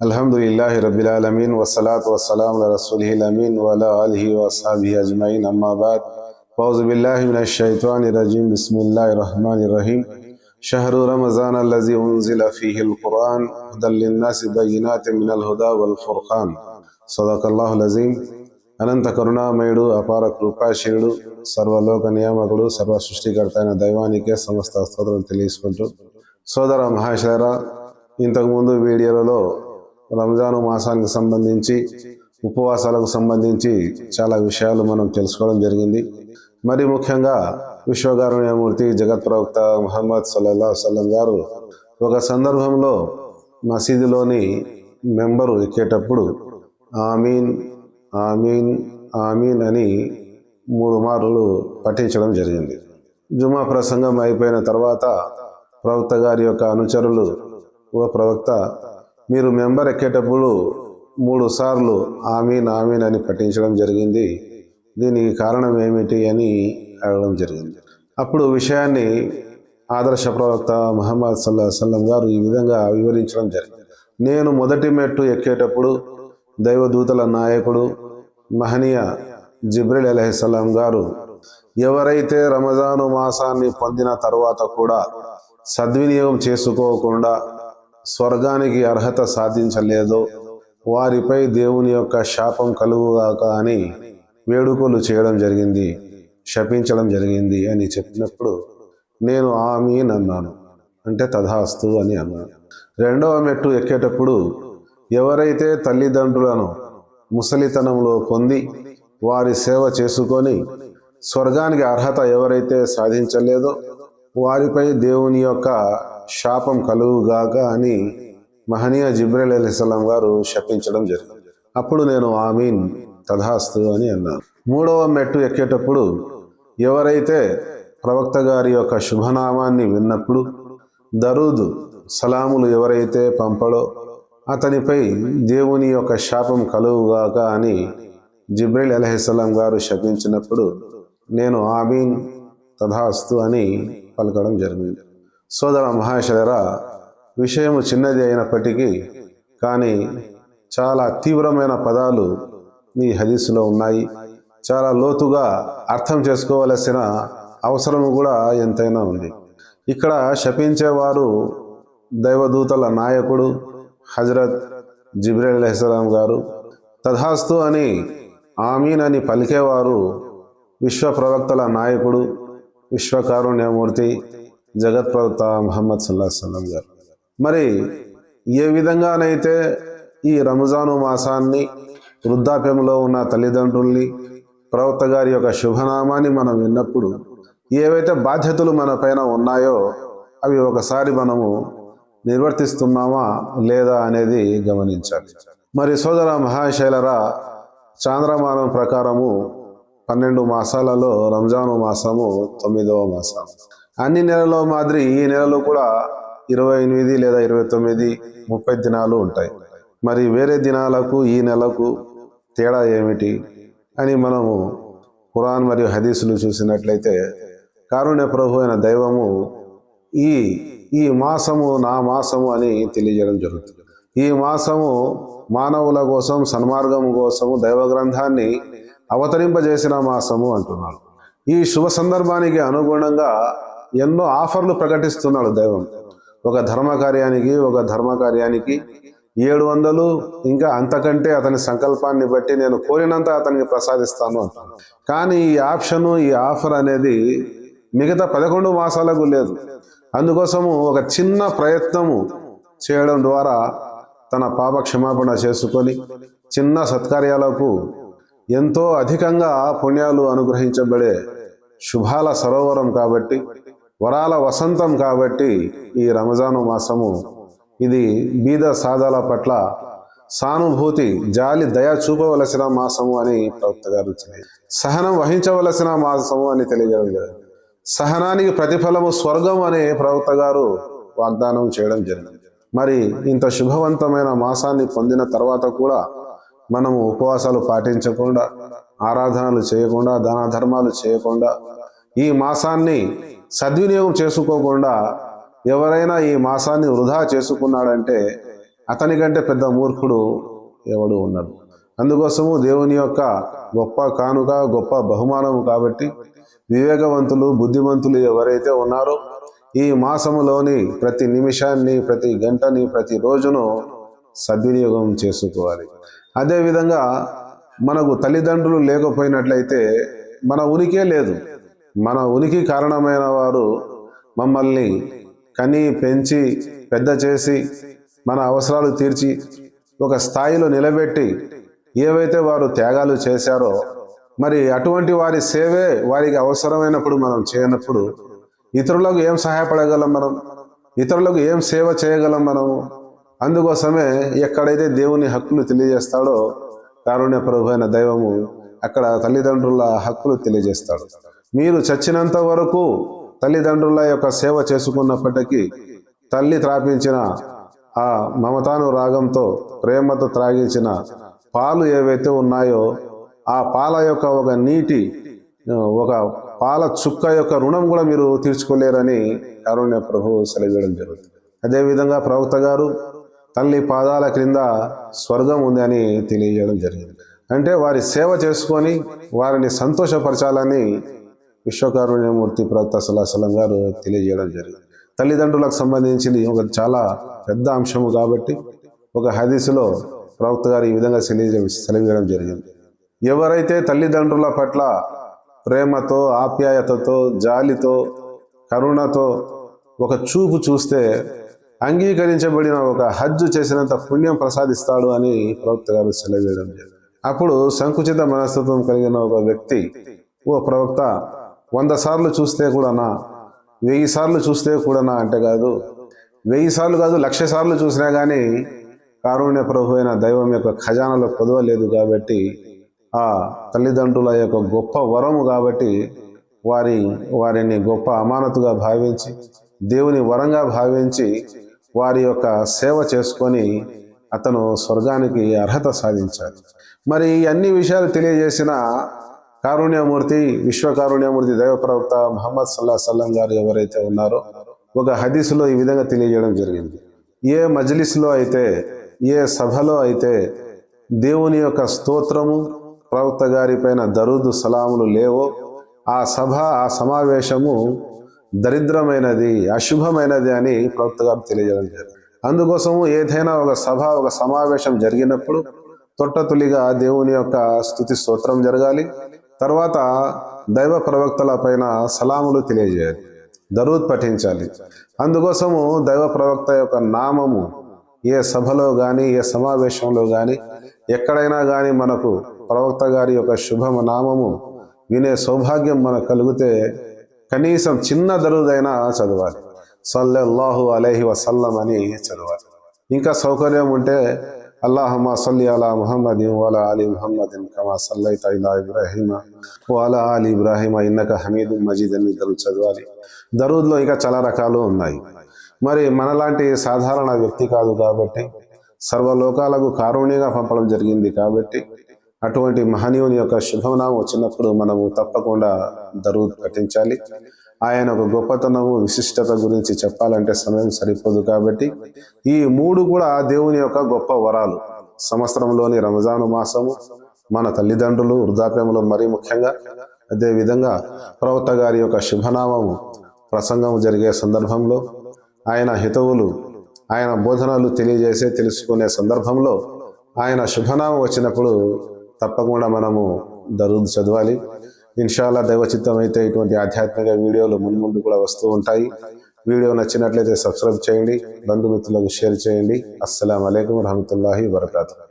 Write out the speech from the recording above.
अल्हम्दुलिल्लाहि रब्बिल आलमीन वस्सलातु वस्सलामु अला रसूलिहिल अमीन व अला आलिहि व अस्हाबिहि अजमईन अम्मा बाद फौज़ु बिल्लाहि मिनश शैतानिर रजीम बिस्मिल्लाहिर रहमानिर रहीम शहरु रमज़ान अल्लज़ी उन्ज़िला फ़ीहिल क़ुरआन हुदल लिन्नासि बय्यिनातिन मिनल हुदा वल फ़ुर्क़ान सदक़ल्लाहुल अज़ीम। అనంత కరుణామయుడు అపార కృపాశీలుడు సర్వలోక నియామకుడు సర్వ సృష్టికర్త అయిన దైవానికే సమస్త స్తోత్రం తెలియజేసుకుంటూ సోదర మహాశయరా, ఇంతకుముందు వీడియోలలో రంజాను మాసానికి సంబంధించి ఉపవాసాలకు సంబంధించి చాలా విషయాలు మనం తెలుసుకోవడం జరిగింది. మరి ముఖ్యంగా విశ్వకారుణ్యమూర్తి జగత్ ప్రవక్త ముహమ్మద్ సల్లల్లాహు అలైహి వసల్లం గారు ఒక సందర్భంలో మసీదులోని మెంబరు ఎక్కేటప్పుడు ఆమీన్ ఆమీన్ ఆమీన్ అని 3 మార్లు పఠించడం జరిగింది. జుమా ప్రసంగం అయిపోయిన తర్వాత ప్రవక్త గారి యొక్క అనుచరులు, ఓ ప్రవక్త, మీరు మెంబర్ ఎక్కేటప్పుడు 3 సార్లు ఆమీన్ ఆమీన్ అని పఠించడం జరిగింది, దీనికి కారణం ఏమిటి అని అడగడం జరిగింది. అప్పుడు విషయాన్ని ఆదర్శ ప్రవక్త ముహమ్మద్ సల్లల్లాహు అలైహి వసల్లం గారు ఈ విధంగా వివరించడం జరిగింది. నేను మొదటి మెట్టు ఎక్కేటప్పుడు దైవదూతల నాయకుడు మహనీయ జిబ్రీల్ అలైహిస్సలాం గారు ఎవరైతే రమజాను మాసాన్ని పొందిన తర్వాత కూడా సద్వినియోగం చేసుకోకుండా స్వర్గానికి అర్హత సాధించలేదో వారిపై దేవుని యొక్క శాపం కలుగుగాక అని వేడుకలు చేయడం జరిగింది, శపించడం జరిగింది అని చెప్పినప్పుడు నేను ఆమీన్ అన్నాను, అంటే తథాస్తు అని అన్నాను. రెండవ మెట్టు ఎక్కేటప్పుడు ఎవరైతే తల్లిదండ్రులను ముసలితనంలో పొంది వారి సేవ చేసుకొని స్వర్గానికి అర్హత ఎవరైతే సాధించలేదో వారిపై దేవుని యొక్క శాపం కలుగుగాక అని మహనీయ జిబ్రీల్ అలైహిస్సలాం గారు శపించడం జరిగింది. అప్పుడు నేను ఆమీన్ తథాస్తు అని అన్నాను. మూడవ మెట్టు ఎక్కేటప్పుడు ఎవరైతే ప్రవక్త గారి యొక్క శుభనామాన్ని విన్నప్పుడు దరూద్ సలాములు ఎవరైతే పంపడో అతనిపై దేవుని యొక్క శాపం కలుగుగాక అని జిబ్రీల్ అలైహిస్సలాం గారు శపించినప్పుడు నేను ఆమీన్ తథాస్తు అని పలకడం జరిగింది. సోదర మహాశయరా, విషయము చిన్నది అయినప్పటికీ కానీ చాలా తీవ్రమైన పదాలు ఈ హదీసులో ఉన్నాయి. చాలా లోతుగా అర్థం చేసుకోవలసిన అవసరం కూడా ఎంతైనా ఉంది. ఇక్కడ శపించేవారు దైవదూతల నాయకుడు హజరత్ జిబ్రీల్ అలైహిస్సలాం గారు, తథాస్తు అని ఆమీన్ అని పలికేవారు విశ్వ ప్రవక్తల నాయకుడు విశ్వకారుణ్యమూర్తి జగత్ ప్రవక్త ముహమ్మద్ సల్లల్లాహు అలైహి వసల్లం గారు. మరి ఏ విధంగానైతే ఈ రంజాను మాసాన్ని, వృద్ధాప్యంలో ఉన్న తల్లిదండ్రుల్ని, ప్రవక్త గారి యొక్క శుభనామాన్ని మనం విన్నప్పుడు ఏవైతే బాధ్యతలు మన పైన ఉన్నాయో అవి ఒకసారి మనము నిర్వర్తిస్తున్నామా లేదా అనేది గమనించాలి. మరి సోదర మహాశైలరా, చాంద్రమానం ప్రకారము 12 మాసాలలో రంజాను మాసము 9వ మాసం. అన్ని నెలలో మాదిరి ఈ నెలలో కూడా 28 లేదా 29, 30 దినాలు ఉంటాయి. మరి వేరే దినాలకు ఈ నెలకు తేడా ఏమిటి అని మనము ఖురాన్ మరియు హదీసులు చూసినట్లయితే కారుణ్య ప్రభు అయిన దైవము ఈ మాసము నా మాసము అని తెలియజేయడం జరుగుతుంది. ఈ మాసము మానవుల కోసం, సన్మార్గం కోసము దైవ గ్రంథాన్ని అవతరింపజేసిన మాసము అంటున్నాడు. ఈ శుభ సందర్భానికి అనుగుణంగా ఎన్నో ఆఫర్లు ప్రకటిస్తున్నాడు దైవం. ఒక ధర్మకార్యానికి 700 ఇంకా అంతకంటే అతని సంకల్పాన్ని బట్టి నేను కోరినంత అతనికి ప్రసాదిస్తాను అంటాను. కానీ ఈ ఆఫర్ అనేది మిగతా 11 మాసాలకు లేదు. అందుకోసము ఒక చిన్న ప్రయత్నము చేయడం ద్వారా తన పాప క్షమాపణ చేసుకొని చిన్న సత్కార్యాలకు ఎంతో అధికంగా పుణ్యాలు అనుగ్రహించబడే శుభాల సరోవరం కాబట్టి, వరాల వసంతం కాబట్టి ఈ రంజాను మాసము ఇది బీద సాదాల పట్ల సానుభూతి, జాలి, దయ చూపవలసిన మాసము అని ప్రవక్త గారు సహనం వహించవలసిన మాసము అని తెలియజేయడం. సహనానికి ప్రతిఫలము స్వర్గం అనే ప్రవక్త గారు వాగ్దానం చేయడం జరిగింది. మరి ఇంత శుభవంతమైన మాసాన్ని పొందిన తర్వాత కూడా మనము ఉపవాసాలు పాటించకుండా, ఆరాధనలు చేయకుండా, దాన ధర్మాలు చేయకుండా, ఈ మాసాన్ని సద్వినియోగం చేసుకోకుండా ఎవరైనా ఈ మాసాన్ని వృధా చేసుకున్నాడంటే అతని కంటే పెద్ద మూర్ఖుడు ఎవడు ఉన్నాడు. అందుకోసము దేవుని యొక్క గొప్ప కానుక, గొప్ప బహుమానము కాబట్టి వివేకవంతులు, బుద్ధిమంతులు ఎవరైతే ఉన్నారో ఈ మాసములోని ప్రతి నిమిషాన్ని, ప్రతి గంటని, ప్రతి రోజును సద్వినియోగం చేసుకోవాలి. అదేవిధంగా మనకు తల్లిదండ్రులు లేకపోయినట్లయితే మన ఉనికే లేదు. మన ఉనికి కారణమైన వారు మమ్మల్ని కని పెంచి పెద్ద చేసి మన అవసరాలు తీర్చి ఒక స్థాయిలో నిలబెట్టి ఏవైతే వారు త్యాగాలు చేశారో మరి అటువంటి వారి సేవే వారికి అవసరమైనప్పుడు మనం చేయనప్పుడు ఇతరులకు ఏం సహాయపడగలం మనం? ఇతరులకు ఏం సేవ చేయగలం మనము? అందుకోసమే ఎక్కడైతే దేవుని హక్కులు తెలియజేస్తాడో కారుణ్య ప్రభు అయిన దైవము అక్కడ తల్లిదండ్రుల హక్కులు తెలియజేస్తాడు. మీరు చచ్చినంత వరకు తల్లిదండ్రుల యొక్క సేవ చేసుకున్నప్పటికీ తల్లి త్రాపించిన ఆ మమతాను రాగంతో ప్రేమతో త్రాగించిన పాలు ఏవైతే ఉన్నాయో ఆ పాల యొక్క ఒక నీటి ఒక పాల చుక్క యొక్క రుణం కూడా మీరు తీర్చుకోలేరని కారుణ్య ప్రభు సెలవియడం జరుగుతుంది. అదేవిధంగా ప్రవక్త గారు తల్లి పాదాల క్రింద స్వర్గం ఉంది అని తెలియజేయడం జరిగింది. అంటే వారి సేవ చేసుకొని వారిని సంతోషపరచాలని విశ్వకారుణ్యమూర్తి ప్రవక్త సల్లల్లాహు అలైహి వసల్లం గారు తెలియజేయడం జరిగింది. తల్లిదండ్రులకు సంబంధించింది ఒక చాలా పెద్ద అంశము కాబట్టి ఒక హదీసులో ప్రవక్త గారు ఈ విధంగా సెలవియడం జరిగింది. ఎవరైతే తల్లిదండ్రుల పట్ల ప్రేమతో, ఆప్యాయతతో, జాలితో, కరుణతో ఒక చూపు చూస్తే అంగీకరించబడిన ఒక హజ్జు చేసినంత పుణ్యం ప్రసాదిస్తాడు అని ప్రవక్త గారు సెలవియడం జరిగింది. అప్పుడు సంకుచిత మనస్తత్వం కలిగిన ఒక వ్యక్తి, ఓ ప్రవక్త 100 సార్లు చూస్తే కూడానా, 1000 సార్లు చూస్తే కూడానా అంటే కాదు, 1000 సార్లు కాదు, 1,00,000 సార్లు చూసినా కానీ కారుణ్య ప్రభు అయిన దైవం యొక్క ఖజానాలో కొదవలేదు కాబట్టి ఆ తల్లిదండ్రుల యొక్క గొప్ప వరము కాబట్టి వారిని గొప్ప అమానతుగా భావించి దేవుని వరంగా భావించి వారి యొక్క సేవ చేసుకొని అతను స్వర్గానికి అర్హత సాధించాలి. మరి అన్ని విషయాలు తెలియజేసిన కారుణ్యమూర్తి, విశ్వకారుణ్యమూర్తి దైవ ప్రవక్త ముహమ్మద్ సల్లల్లాహు అలైహి వసల్లం గారు ఎవరైతే ఉన్నారో ఒక హదీసులో ఈ విధంగా తెలియజేయడం జరిగింది. ఏ మజ్లిస్లో అయితే, ఏ సభలో అయితే దేవుని యొక్క స్తోత్రము, ప్రవక్త గారి పైన దరూదు సలాములు లేవో ఆ సభ, ఆ సమావేశము దరిద్రమైనది, అశుభమైనది అని ప్రవక్త గారు తెలియజేయడం జరిగింది. అందుకోసము ఏదైనా ఒక సభ, ఒక సమావేశం జరిగినప్పుడు తొట్టతులిగా దేవుని యొక్క స్తుతి స్తోత్రం జరగాలి. తర్వాత దైవ ప్రవక్తల పైన సలాములు తెలియజేయాలి, దరూద్ పఠించాలి. అందుకోసము దైవ ప్రవక్త యొక్క నామము ఏ సభలో కానీ, ఏ సమావేశంలో కానీ, ఎక్కడైనా కానీ మనకు ప్రవక్త గారి యొక్క శుభమ నామము వినే సౌభాగ్యం మనకు కలిగితే కనీసం చిన్న దరూదైనా చదవాలి. సల్లల్లాహు అలైహి వసల్లం అని చదవాలి. ఇంకా సౌకర్యం ఉంటే అల్లాహుమ్మా సల్లి అలా ముహమ్మదిన్ వలా అలీ ముహమ్మదిన్ కమా సల్లైత ఇలా ఇబ్రాహీమ వలా అలీ ఇబ్రాహీమ ఇన్నక హమీదున్ మజీద్ అని దరూద్ చదవాలి. దరూద్లో ఇంకా చాలా రకాలు ఉన్నాయి. మరి మనలాంటి సాధారణ వ్యక్తి కాదు కాబట్టి, సర్వలోకాలకు కారుణ్యంగా పంపడం జరిగింది కాబట్టి అటువంటి మహనీయుని యొక్క శుభనామం వచ్చినప్పుడు మనము తప్పకుండా దరూద్ పఠించాలి. ఆయన ఒక గొప్పతనము, విశిష్టత గురించి చెప్పాలంటే సమయం సరిపోదు కాబట్టి ఈ 3 కూడా దేవుని యొక్క గొప్ప వరాలు. సంవత్సరంలోని రంజాను మాసము, మన తల్లిదండ్రులు వృద్ధాప్యంలో మరీ ముఖ్యంగా, అదేవిధంగా ప్రవక్త గారి యొక్క శుభనామము ప్రసంగం జరిగే సందర్భంలో, ఆయన హితవులు, ఆయన బోధనలు తెలుసుకునే సందర్భంలో ఆయన శుభనామం వచ్చినప్పుడు తప్పకుండా మనము దరూద్ చదవాలి. ఇన్షాల్లా దైవచిత్తం అయితే ఇటువంటి ఆధ్యాత్మిక వీడియోలు ముందు కూడా వస్తూ ఉంటాయి. వీడియో నచ్చినట్లయితే సబ్స్క్రైబ్ చేయండి, బంధుమిత్రులకు షేర్ చేయండి. అస్సలాము అలైకుం వరహమతుల్లాహి వబరకాతుహు.